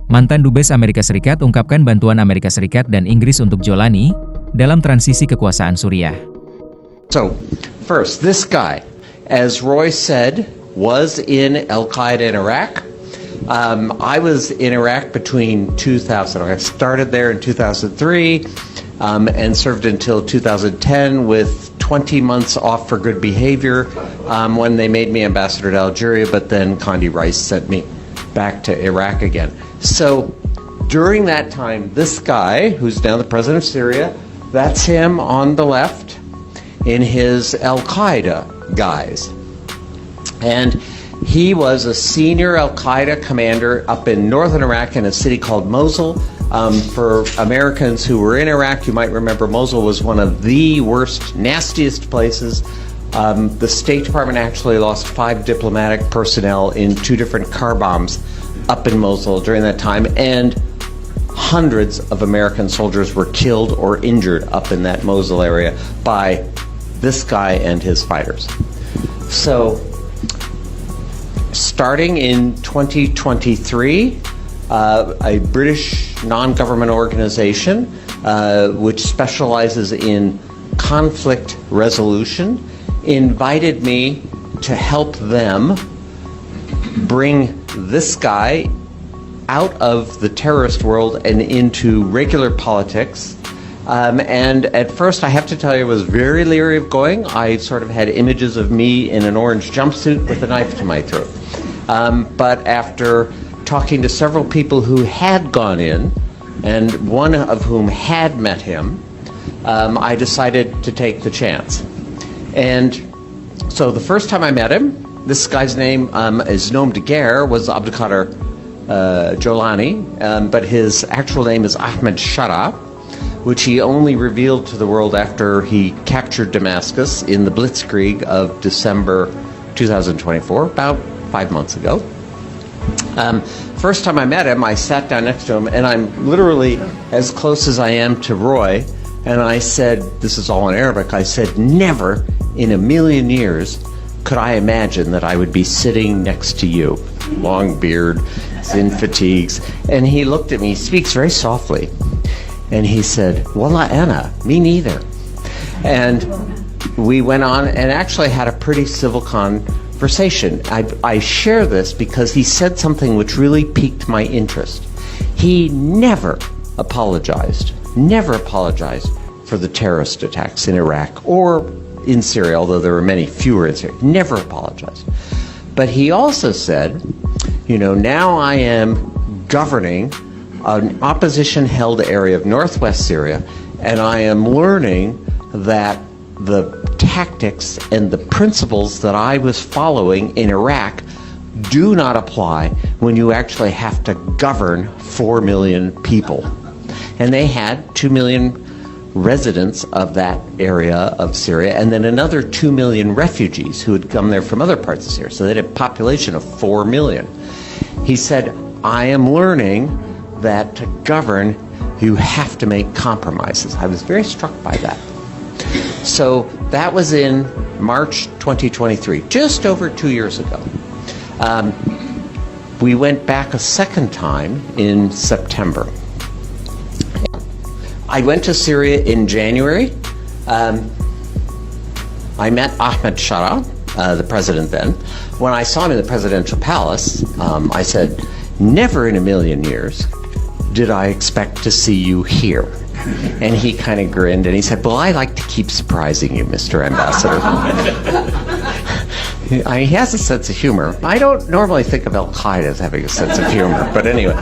Mantan Dubes Amerika Serikat ungkapkan bantuan Amerika Serikat dan Inggris untuk Jolani dalam transisi kekuasaan Suriah. So, first, this guy, as Roy said, was in Al-Qaeda in Iraq. I was in Iraq between 2000. I started there in 2003 and served until 2010 with 20 months off for good behavior when they made me ambassador to Algeria, but then Condi Rice sent me back to Iraq again. So during that time, this guy, who's now the president of Syria, that's him on the left in his Al-Qaeda guise. And he was a senior Al-Qaeda commander up in northern Iraq in a city called Mosul. For Americans who were in Iraq, you might remember Mosul was one of the worst, nastiest places. The State Department actually lost 5 diplomatic personnel in 2 different car bombs up in Mosul during that time, and hundreds of American soldiers were killed or injured up in that Mosul area by this guy and his fighters. So, starting in 2023, a British non-government organization which specializes in conflict resolution invited me to help them bring this guy out of the terrorist world and into regular politics. And at first, I have to tell you, I was very leery of going. I sort of had images of me in an orange jumpsuit with a knife to my throat. But after talking to several people who had gone in, and one of whom had met him, I decided to take the chance. And so the first time I met him, this guy's name is nom de guerre was Abdulkader Jolani, but his actual name is Ahmed Shara, which he only revealed to the world after he captured Damascus in the Blitzkrieg of December 2024, about 5 months ago. First time I met him, I sat down next to him, and I'm literally as close as I am to Roy, and I said, this is all in Arabic, I said, never in a million years could I imagine that I would be sitting next to you. Long beard, in fatigues. And he looked at me, he speaks very softly, and he said, Wallah ana, me neither. And we went on and actually had a pretty civil conversation. I share this because he said something which really piqued my interest. He never apologized for the terrorist attacks in Iraq or in Syria, although there were many fewer in Syria. Never apologized. But he also said, you know, now I am governing an opposition-held area of northwest Syria, and I am learning that the tactics and the principles that I was following in Iraq do not apply when you actually have to govern 4 million people. And they had 2 million residents of that area of Syria, and then another 2 million refugees who had come there from other parts of Syria. So they had a population of 4 million. He said, I am learning that to govern, you have to make compromises. I was very struck by that. So that was in March 2023, just over 2 years ago. We went back a second time in September. I went to Syria in January. I met Ahmed Shara, the president then. When I saw him in the presidential palace, I said, never in a million years did I expect to see you here. And he kind of grinned and he said, well, I like to keep surprising you, Mr. Ambassador. He has a sense of humor. I don't normally think of Al-Qaeda as having a sense of humor, but anyway.